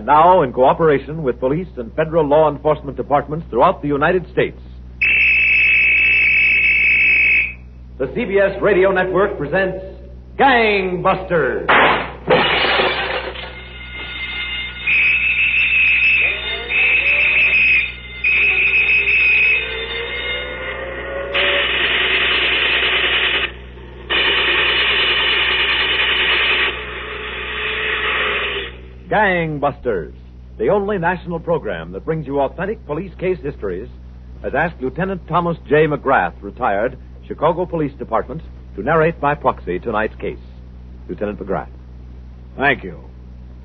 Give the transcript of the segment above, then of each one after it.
now in cooperation with police and federal law enforcement departments throughout the United States, the CBS Radio Network presents Gang Busters. Gang Busters, the only national program that brings you authentic police case histories, has asked Lieutenant Thomas J. McGrath, retired, Chicago Police Department, to narrate by proxy tonight's case. Lieutenant McGrath. Thank you.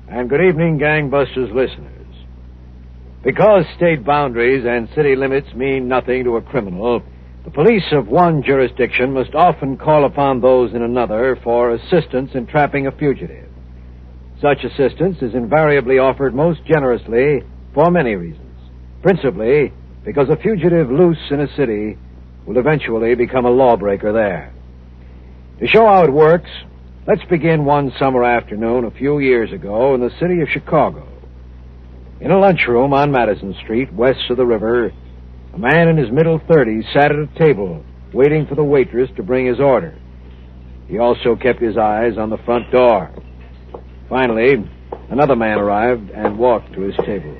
And good evening, Gang Busters listeners. Because state boundaries and city limits mean nothing to a criminal, the police of one jurisdiction must often call upon those in another for assistance in trapping a fugitive. Such assistance is invariably offered most generously for many reasons. Principally, because a fugitive loose in a city will eventually become a lawbreaker there. To show how it works, let's begin one summer afternoon a few years ago in the city of Chicago. In a lunchroom on Madison Street, west of the river, a man in his middle 30s sat at a table waiting for the waitress to bring his order. He also kept his eyes on the front door. Finally, another man arrived and walked to his table.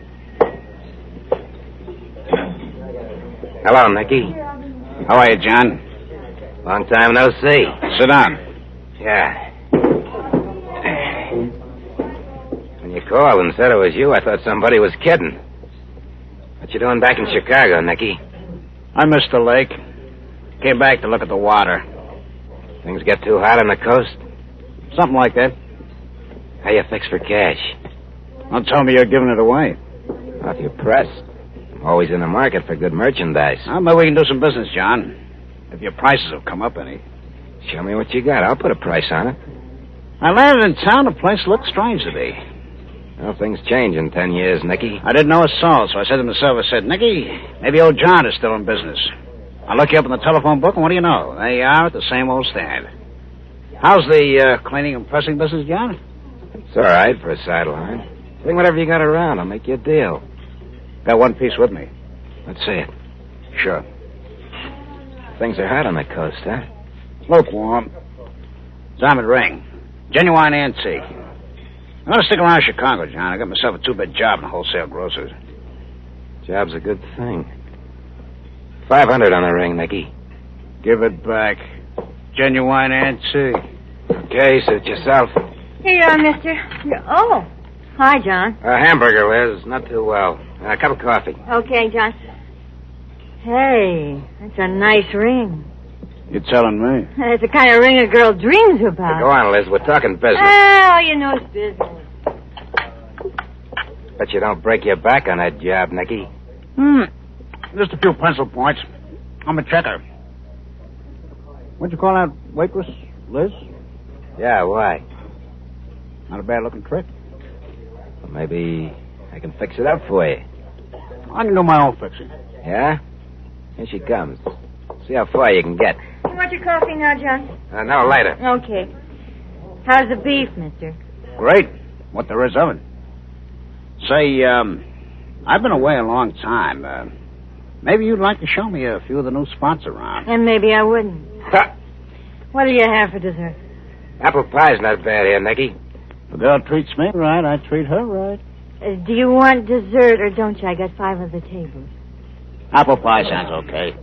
Hello, Nicky. How are you, John? Long time no see. Sit down. Yeah. When you called and said it was you, I thought somebody was kidding. What you doing back in Chicago, Nicky? I missed the lake. Came back to look at the water. Things get too hot on the coast? Something like that. How you fix for cash? Don't tell me you're giving it away. Off your press. I'm always in the market for good merchandise. Well, maybe we can do some business, John. If your prices have come up any. Show me what you got. I'll put a price on it. I landed in town. The place looked strange to me. Well, things change in 10 years, Nicky. I didn't know a soul, so I said to myself, Nicky, maybe old John is still in business. I look you up in the telephone book, and what do you know? There you are at the same old stand. How's the cleaning and pressing business, John? It's all right for a sideline. Bring whatever you got around. I'll make you a deal. Got one piece with me. Let's see it. Sure. Things are hot on the coast, huh? Lukewarm. Diamond ring. Genuine antique. I'm going to stick around Chicago, John. I got myself a two-bit job in wholesale grocers. Job's a good thing. 500 on the ring, Nicky. Give it back. Genuine antique. Okay, suit yourself. Here you are, mister. Oh. Hi, John. A hamburger, Liz. Not too well. A cup of coffee. Okay, John. Hey, that's a nice ring. You're telling me? It's the kind of ring a girl dreams about. Go on, Liz. We're talking business. Oh, you know it's business. Bet you don't break your back on that job, Nicky. Just a few pencil points. I'm a checker. What'd you call that waitress, Liz? Yeah, why? Not a bad-looking trick. Well, maybe I can fix it up for you. I can do my own fixing. Yeah? Here she comes. See how far you can get. You want your coffee now, John? No, later. Okay. How's the beef, mister? Great. What there is of it. Say, I've been away a long time. Maybe you'd like to show me a few of the new spots around. And maybe I wouldn't. What do you have for dessert? Apple pie's not bad here, Nicky. If a girl treats me right, I treat her right. Do you want dessert or don't you? I got 5 on the table. Apple pie sounds okay.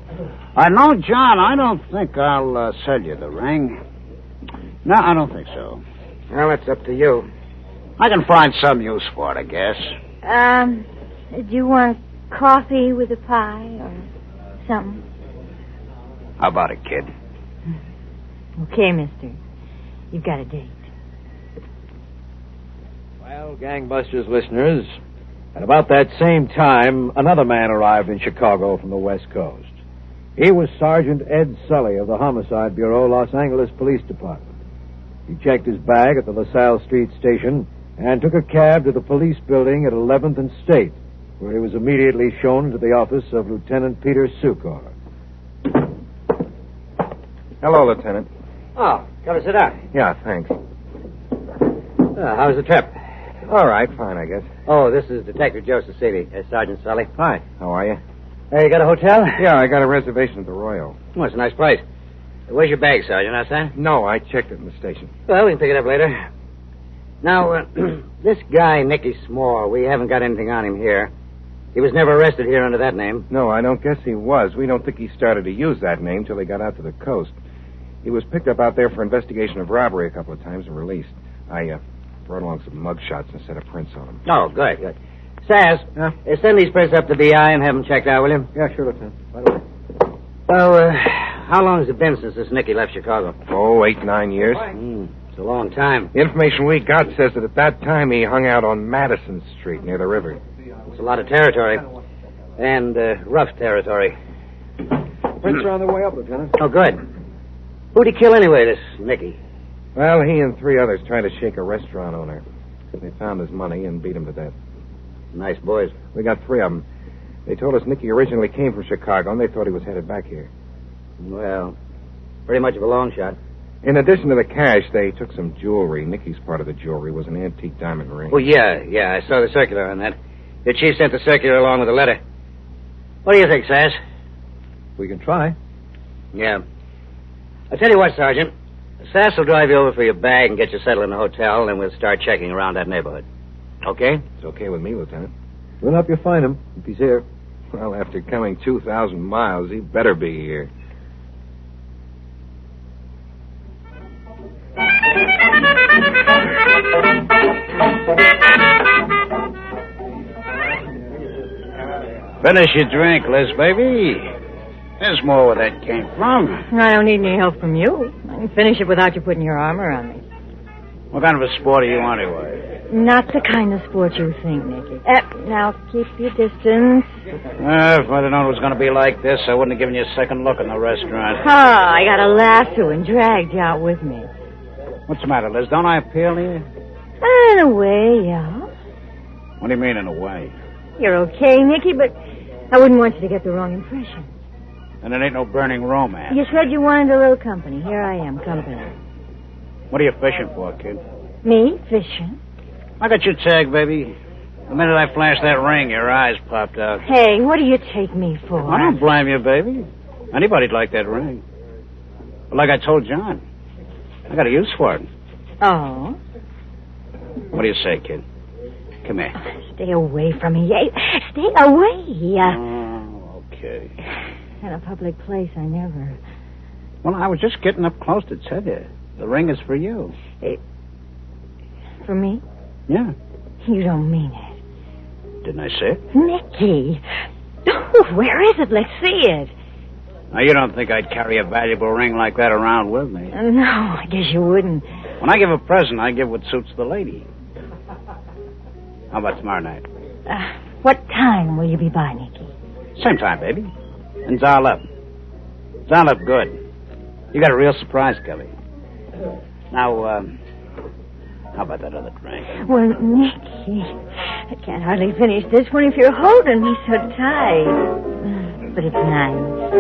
No, John, I don't think I'll sell you the ring. No, I don't think so. Well, it's up to you. I can find some use for it, I guess. Do you want coffee with a pie or something? How about it, kid? Okay, mister. You've got a date. Well, Gangbusters listeners, at about that same time, another man arrived in Chicago from the West Coast. He was Sergeant Ed Sully of the Homicide Bureau, Los Angeles Police Department. He checked his bag at the LaSalle Street station and took a cab to the police building at 11th and State, where he was immediately shown to the office of Lieutenant Peter Sukor. Hello, Lieutenant. Oh, come and sit down. Yeah, thanks. How was the trip? All right, fine, I guess. Oh, this is Detective Joe Cecily. Sergeant Sully. Hi, how are you? Hey, you got a hotel? Yeah, I got a reservation at the Royal. Oh, it's a nice place. Where's your bag, Sergeant? Outside? No, I checked it in the station. Well, we can pick it up later. Now, this guy, Nicky Small, we haven't got anything on him here. He was never arrested here under that name. No, I don't guess he was. We don't think he started to use that name till he got out to the coast. He was picked up out there for investigation of robbery a couple of times and released. I brought along some mug shots and a set of prints on him. Oh, good, good. Sass, send these prints up to BI and have them checked out, will you? Yeah, sure, Lieutenant. Right away. So, how long has it been since this Nicky left Chicago? Oh, 8-9 years. It's a long time. The information we got says that at that time he hung out on Madison Street near the river. It's a lot of territory. And rough territory. Prints are on the way up, Lieutenant. Oh, good. Who'd he kill anyway, this Nicky? Well, he and 3 others tried to shake a restaurant owner. They found his money and beat him to death. Nice boys. We got 3 of them. They told us Nicky originally came from Chicago, and they thought he was headed back here. Well, pretty much of a long shot. In addition to the cash, they took some jewelry. Nicky's part of the jewelry was an antique diamond ring. Oh, yeah, I saw the circular on that. The chief sent the circular along with the letter. What do you think, Sass? We can try. Yeah. I'll tell you what, Sergeant. Sass will drive you over for your bag and get you settled in the hotel, and then we'll start checking around that neighborhood. Okay? It's okay with me, Lieutenant. We'll help you find him if he's here. Well, after coming 2,000 miles, he better be here. Finish your drink, Liz, baby. There's more where that came from. I don't need any help from you. I can finish it without you putting your arm around me. What kind of a sport are you anyway? Not the kind of sport you think, Nicky. Now, keep your distance. If I'd have known it was going to be like this, I wouldn't have given you a second look in the restaurant. I got a lasso and dragged you out with me. What's the matter, Liz? Don't I appeal to you? In a way, yeah. What do you mean, in a way? You're okay, Nicky, but I wouldn't want you to get the wrong impression. And it ain't no burning romance. You said you wanted a little company. Here I am, company. What are you fishing for, kid? Me? Fishing? I got your tag, baby. The minute I flashed that ring, your eyes popped out. Hey, what do you take me for? I don't blame you, baby. Anybody'd like that ring. But like I told John, I got a use for it. Oh? What do you say, kid? Come here. Stay away from me. Stay away. Oh, okay. In a public place, I never. Well, I was just getting up close to tell you. The ring is for you. For me? Yeah. You don't mean it. Didn't I say it? Nicky. Oh, where is it? Let's see it. Now, you don't think I'd carry a valuable ring like that around with me? No, I guess you wouldn't. When I give a present, I give what suits the lady. How about tomorrow night? What time will you be by, Nicky? Same time, baby. And dial up. Dial up good. You got a real surprise, Kelly. Now, how about that other drink? Well, Nicky, I can't hardly finish this one if you're holding me so tight. But it's nice.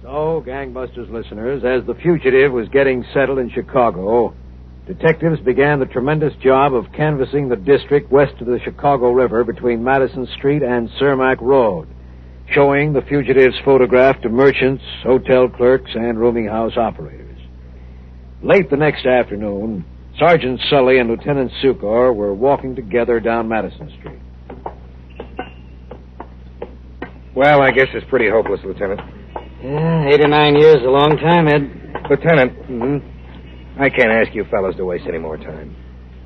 So, Gangbusters listeners, as the fugitive was getting settled in Chicago, detectives began the tremendous job of canvassing the district west of the Chicago River between Madison Street and Cermak Road, showing the fugitive's photograph to merchants, hotel clerks, and rooming house operators. Late the next afternoon, Sergeant Sully and Lieutenant Sukor were walking together down Madison Street. Well, I guess it's pretty hopeless, Lieutenant. Yeah, 8 or 9 years is a long time, Ed. Lieutenant, I can't ask you fellows to waste any more time.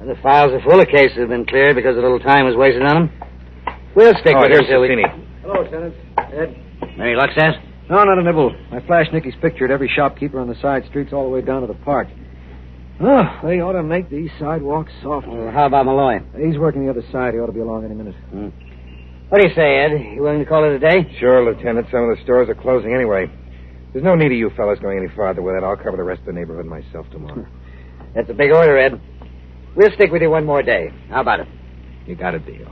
The files are full of cases that have been cleared because a little time was wasted on them. We'll stick with it until we... Hello, Lieutenant. Ed? Any luck, Sass? No, not a nibble. I flashed Nicky's picture at every shopkeeper on the side streets all the way down to the park. Oh, they ought to make these sidewalks softer. Well, how about Malloy? He's working the other side. He ought to be along any minute. What do you say, Ed? You willing to call it a day? Sure, Lieutenant. Some of the stores are closing anyway. There's no need of you fellas going any farther with it. I'll cover the rest of the neighborhood myself tomorrow. That's a big order, Ed. We'll stick with you one more day. How about it? You got a deal.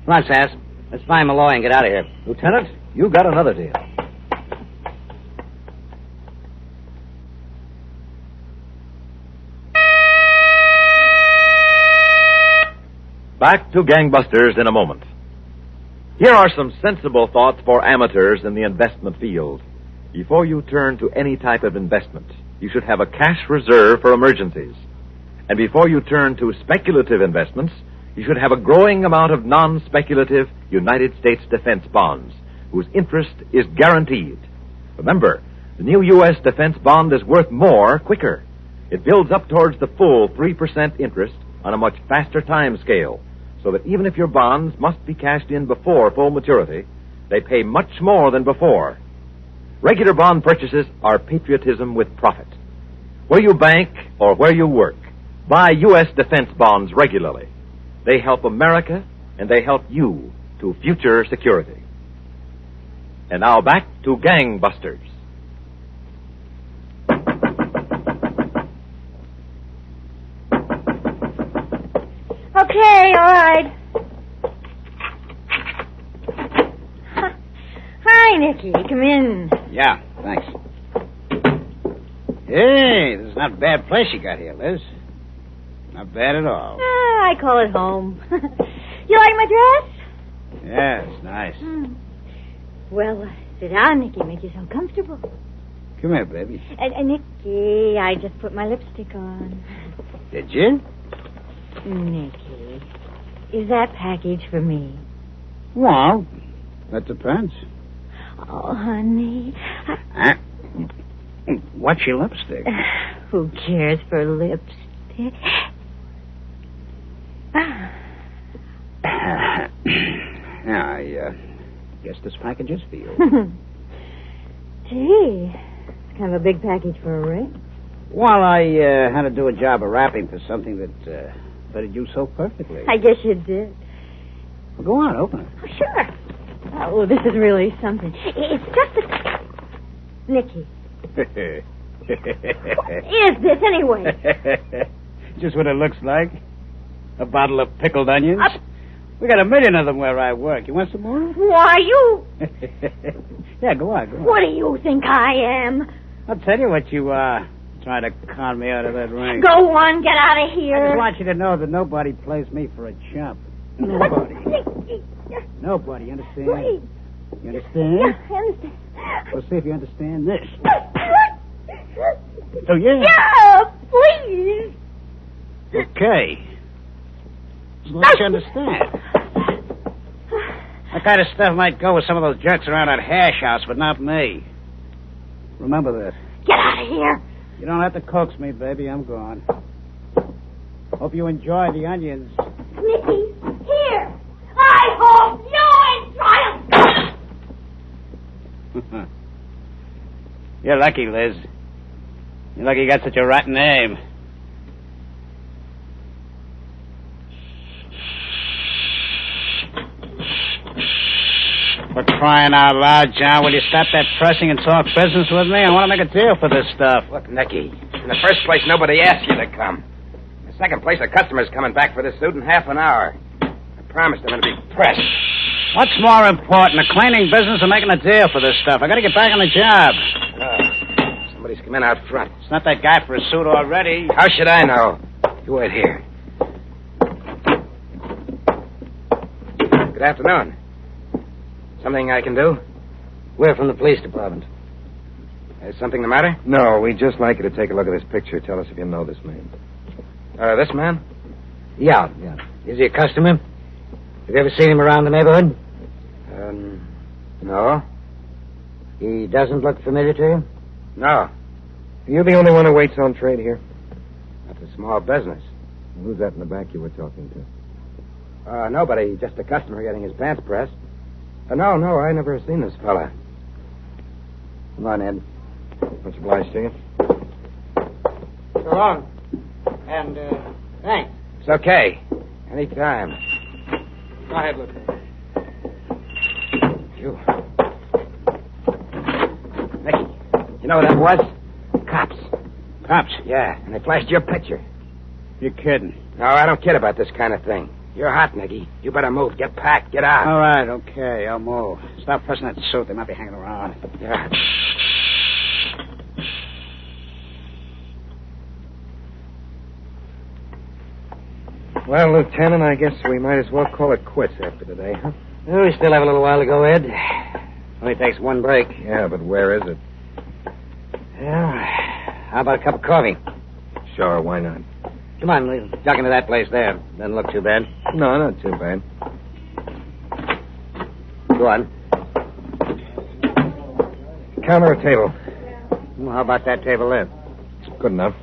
Come on, Sass. Let's find Malloy and get out of here. Lieutenant, you got another deal. Back to Gangbusters in a moment. Here are some sensible thoughts for amateurs in the investment field. Before you turn to any type of investment, you should have a cash reserve for emergencies. And before you turn to speculative investments, you should have a growing amount of non-speculative United States defense bonds, whose interest is guaranteed. Remember, the new U.S. defense bond is worth more quicker. It builds up towards the full 3% interest on a much faster time scale, so that even if your bonds must be cashed in before full maturity, they pay much more than before. Regular bond purchases are patriotism with profit. Where you bank or where you work, buy U.S. defense bonds regularly. They help America, and they help you to future security. And now back to Gangbusters. Okay, all right. Hi, Nicky. Come in. Yeah, thanks. Hey, this is not a bad place you got here, Liz. Not bad at all. I call it home. You like my dress? Yeah, it's nice. Well, sit down, Nicky. Make yourself comfortable. Come here, baby. Nicky, I just put my lipstick on. Did you? Nicky, is that package for me? Well, that depends. Oh, honey. What's your lipstick? Who cares for lipstick? I guess this package is for you. Gee, it's kind of a big package for a ring. Well, I had to do a job of wrapping for something that fitted you so perfectly. I guess you did. Well, go on, open it. Oh, sure. Oh, this is really something. It's just a... Nicky. What is this, anyway? Just what it looks like. A bottle of pickled onions. We got 1 million of them where I work. You want some more? Why, you... Yeah, go on. What do you think I am? I'll tell you what you are. Trying to con me out of that ring. Go on, get out of here. I just want you to know that nobody plays me for a chump. Nobody. Nobody, you understand? Please. You understand? Yeah, I understand. We'll see if you understand this. Oh, yeah? Yeah, please. Okay. As long as you understand. That kind of stuff might go with some of those jerks around that hash house, but not me. Remember that. Get out of here. You don't have to coax me, baby. I'm gone. Hope you enjoy the onions. Nicky, here. I hope you enjoy them. You're lucky, Liz. You're lucky you got such a rotten name. For crying out loud, John, will you stop that pressing and talk business with me? I want to make a deal for this stuff. Look, Nicky, in the first place, nobody asked you to come. In the second place, a customer's coming back for this suit in half an hour. I promised I'm going to be pressed. What's more important, the cleaning business or making a deal for this stuff? I got to get back on the job. Somebody's come in out front. It's not that guy for a suit already. How should I know? You wait here. Good afternoon. Something I can do? We're from the police department. Is something the matter? No, we'd just like you to take a look at this picture. Tell us if you know this man. This man? Yeah. Is he a customer? Have you ever seen him around the neighborhood? No. He doesn't look familiar to you? No. You're the only one who waits on trade here? That's a small business. Who's that in the back you were talking to? Nobody. Just a customer getting his pants pressed. No, I never seen this fella. Come on, Ed. Much obliged to you. So long. And, thanks. It's okay. Anytime. Go ahead, Lieutenant. You. Nicky, you know what that was? Cops. Cops? Yeah, and they flashed your picture. You're kidding. No, I don't kid about this kind of thing. You're hot, Nicky. You better move. Get packed. Get out. All right, okay, I'll move. Stop pressing that suit. They might be hanging around. Yeah. Well, Lieutenant, I guess we might as well call it quits after today, huh? Well, we still have a little while to go, Ed. Only takes one break. Yeah, but where is it? Yeah. How about a cup of coffee? Sure, why not? Come on, we'll duck into that place there. Doesn't look too bad. No, not too bad. Go on. Counter or table? Well, how about that table there? Good enough.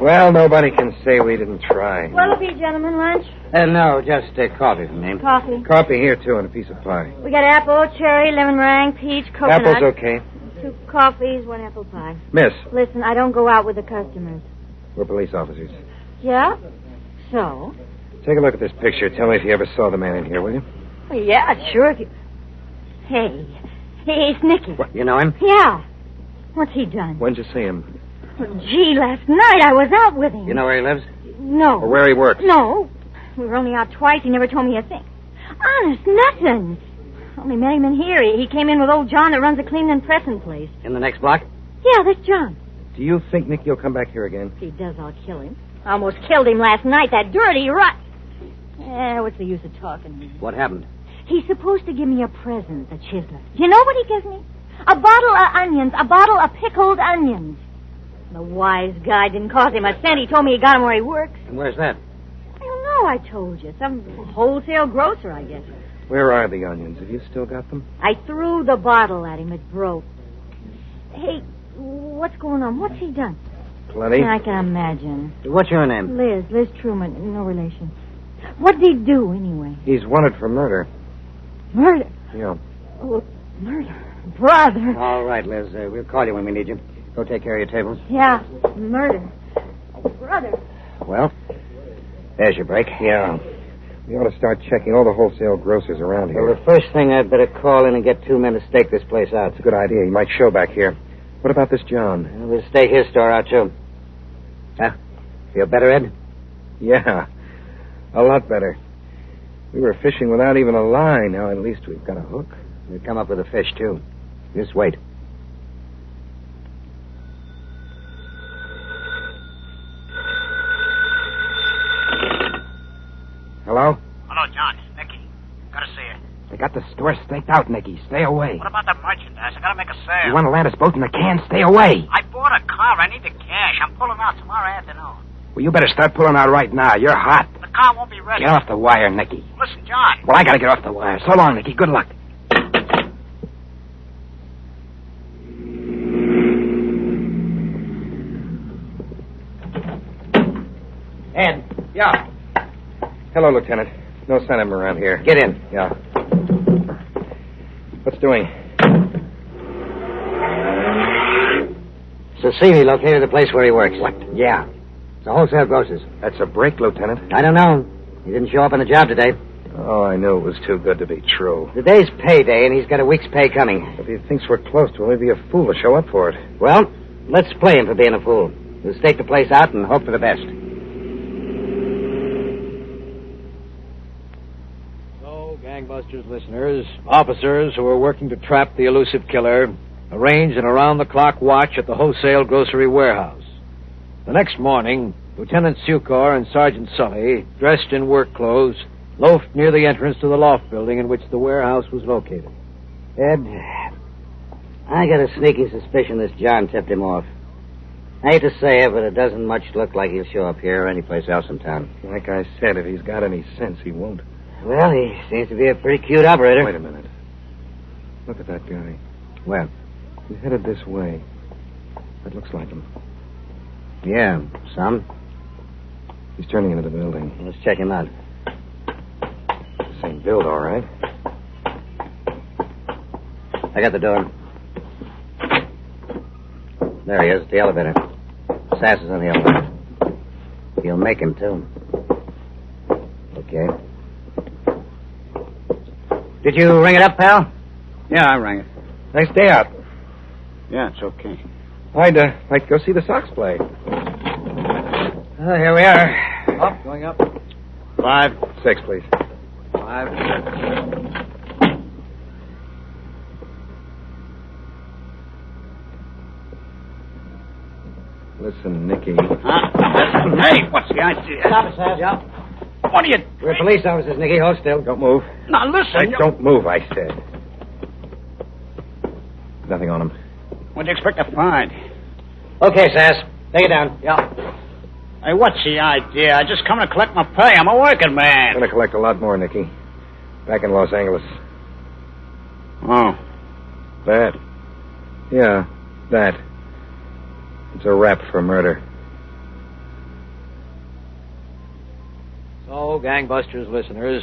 Well, nobody can say we didn't try. What'll it be, gentlemen? Lunch? No, just coffee for me. Coffee. Coffee here, too, and a piece of pie. We got apple, cherry, lemon meringue, peach, coconut. Apple's okay. 2 coffees, 1 apple pie. Miss, Listen, I don't go out with the customers. we're police officers. Yeah? So? Take a look at this picture. Tell me if you ever saw the man in here, will you? Well, yeah, sure. If you... Hey, it's Nicky. What? You know him? Yeah. What's he done? When'd you see him? Well, gee, last night I was out with him. You know where he lives? No. Or where he works? No. We were only out twice. He never told me a thing. Honest, nothing. Only met him in here. He came in with old John that runs a cleaning and pressing place. In the next block? Yeah, that's John. Do you think Nicky will come back here again? If he does, I'll kill him. I almost killed him last night, that dirty rut. What's the use of talking to him? What happened? He's supposed to give me a present, the Chisler. Do you know what he gives me? A bottle of onions, a bottle of pickled onions. The wise guy didn't cost him a cent. He told me he got him where he works. And where's that? I don't know, I told you. Some wholesale grocer, I guess. Where are the onions? Have you still got them? I threw the bottle at him. It broke. Hey, what's going on? What's he done? Plenty. I can imagine. What's your name? Liz Truman. No relation. What did he do, anyway? He's wanted for murder. Murder? Yeah. Oh, murder. Brother. All right, Liz. We'll call you when we need you. Go take care of your tables. Yeah, murder. Brother. Well, there's your break. Yeah. We ought to start checking all the wholesale grocers around here. Well, the first thing I'd better call in and get 2 men to stake this place out. It's a good idea. He might show back here. What about this John? We'll stake his store out, too. Huh? Feel better, Ed? Yeah. A lot better. We were fishing without even a line. Now at least we've got a hook. We'll come up with a fish, too. Just wait. Hello? Hello, John. It's Nicky. Gotta see you. They got the store staked out, Nicky. Stay away. What about the merchandise? I gotta make a sale. You want to land us both in the can? Stay away. I bought a car. I need the cash. I'm pulling out tomorrow afternoon. Well, you better start pulling out right now. You're hot. The car won't be ready. Get off the wire, Nicky. Listen, John. Well, I got to get off the wire. So long, Nicky. Good luck. Ed. Yeah. Hello, Lieutenant. No sign of him around here. Get in. Yeah. What's doing? Cecily located the place where he works. What? Yeah. It's a wholesale grocer's. That's a break, Lieutenant. I don't know. He didn't show up on the job today. Oh, I knew it was too good to be true. Today's payday, and he's got a week's pay coming. If he thinks we're close to him, he'd be a fool to show up for it. Well, let's play him for being a fool. We'll stake the place out and hope for the best. So, Gangbusters listeners, officers who are working to trap the elusive killer arranged an around-the-clock watch at the wholesale grocery warehouse. The next morning, Lieutenant Sucor and Sergeant Sully, dressed in work clothes, loafed near the entrance to the loft building in which the warehouse was located. Ed, I got a sneaky suspicion this John tipped him off. I hate to say it, but it doesn't much look like he'll show up here or anyplace else in town. Like I said, if he's got any sense, he won't. Well, he seems to be a pretty cute operator. Wait a minute. Look at that guy. Well, He's headed this way. That looks like him. yeah, some. He's turning into the building. Let's check him out. Same build, all right. I got the door. There he is at the elevator. Sass is on the elevator. He'll make him, too. Okay. Did you ring it up, pal? Yeah, I rang it. Nice day out. Yeah, it's okay. I'd like to go see the Sox play. Oh, here we are. Up, going up. 5, 6, please. 5. Listen, Nicky. Hey, what's the idea? Stop it, Sass. Yeah. What are you... We're police officers, Nicky. Hold still. Don't move. Now, listen. Don't move, I said. Nothing on him. What do you expect to find? Okay, Sass. Take it down. Yeah. Hey, what's the idea? I just come to collect my pay. I'm a working man. I'm going to collect a lot more, Nicky. Back in Los Angeles. Oh. That. Yeah, that. It's a rap for murder. So, Gangbusters listeners,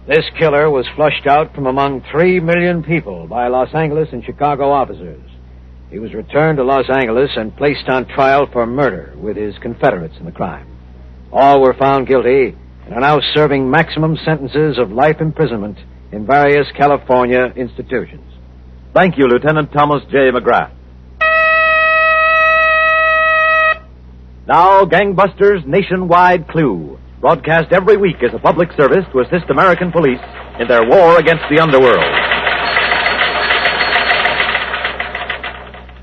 this killer was flushed out from among 3 million people by Los Angeles and Chicago officers. He was returned to Los Angeles and placed on trial for murder with his confederates in the crime. All were found guilty and are now serving maximum sentences of life imprisonment in various California institutions. Thank you, Lieutenant Thomas J. McGrath. Now, Gangbusters Nationwide Clue, broadcast every week as a public service to assist American police in their war against the underworld.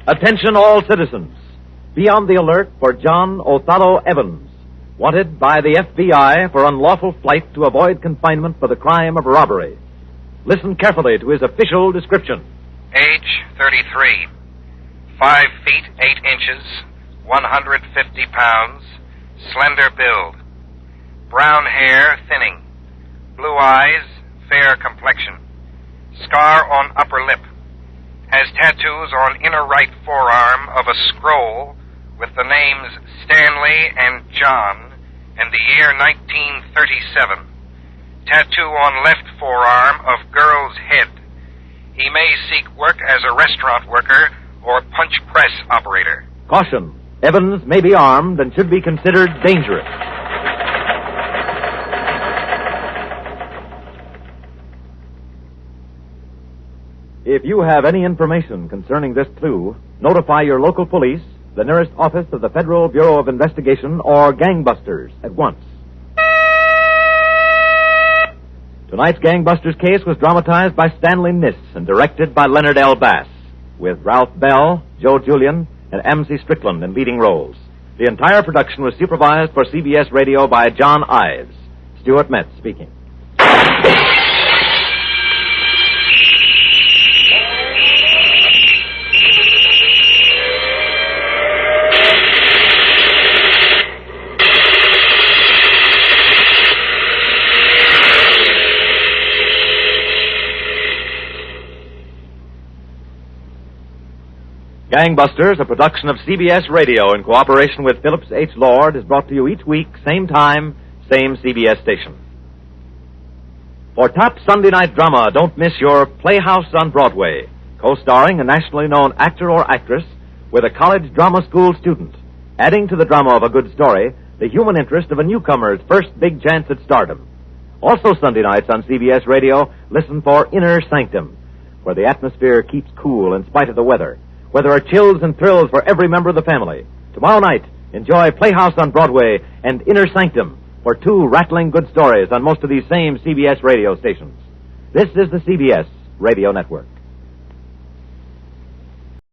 Attention all citizens. Be on the alert for John Othello Evans, wanted by the FBI for unlawful flight to avoid confinement for the crime of robbery. Listen carefully to his official description. Age 33, 5 feet 8 inches, 150 pounds, slender build, brown hair thinning, blue eyes, fair complexion, scar on upper lip, has tattoos on inner right forearm of a scroll with the names Stanley and John and the year 1937, tattoo on left forearm of girl's head. He may seek work as a restaurant worker or punch press operator. Caution. Evans may be armed and should be considered dangerous. If you have any information concerning this clue, notify your local police, the nearest office of the Federal Bureau of Investigation, or Gangbusters at once. Tonight's Gangbusters case was dramatized by Stanley Niss and directed by Leonard L. Bass, with Ralph Bell, Joe Julian, and M.C. Strickland in leading roles. The entire production was supervised for CBS Radio by John Ives. Stuart Metz speaking. Gangbusters, a production of CBS Radio in cooperation with Phillips H. Lord, is brought to you each week, same time, same CBS station. For top Sunday night drama, don't miss your Playhouse on Broadway, co-starring a nationally known actor or actress with a college drama school student, adding to the drama of a good story the human interest of a newcomer's first big chance at stardom. Also Sunday nights on CBS Radio, listen for Inner Sanctum, where the atmosphere keeps cool in spite of the weather, where there are chills and thrills for every member of the family. Tomorrow night, enjoy Playhouse on Broadway and Inner Sanctum for two rattling good stories on most of these same CBS radio stations. This is the CBS Radio Network.